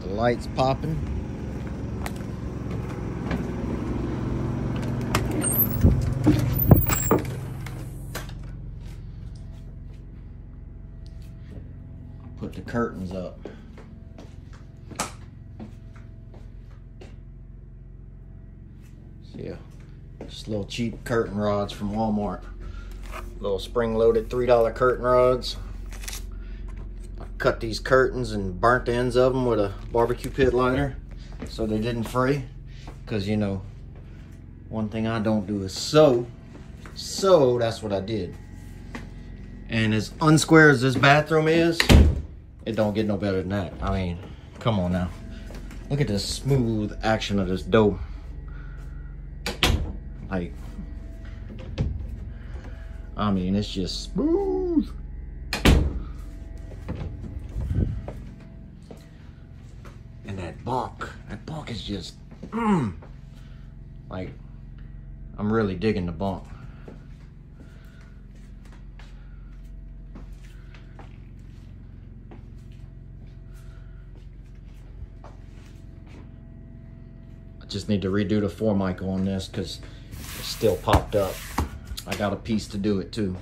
The lights popping. Put the curtains up. So yeah, just little cheap curtain rods from Walmart. Little spring-loaded $3 curtain rods. I cut these curtains and burnt the ends of them with a barbecue pit lighter so they didn't fray. Because, you know, one thing I don't do is sew. So that's what I did. And as unsquare as this bathroom is, it don't get no better than that. I mean, come on now. Look at the smooth action of this dough. Like, I mean, it's just smooth. And that bunk is just, like, I'm really digging the bunk. I just need to redo the formica on this because it's still popped up. I got a piece to do it too.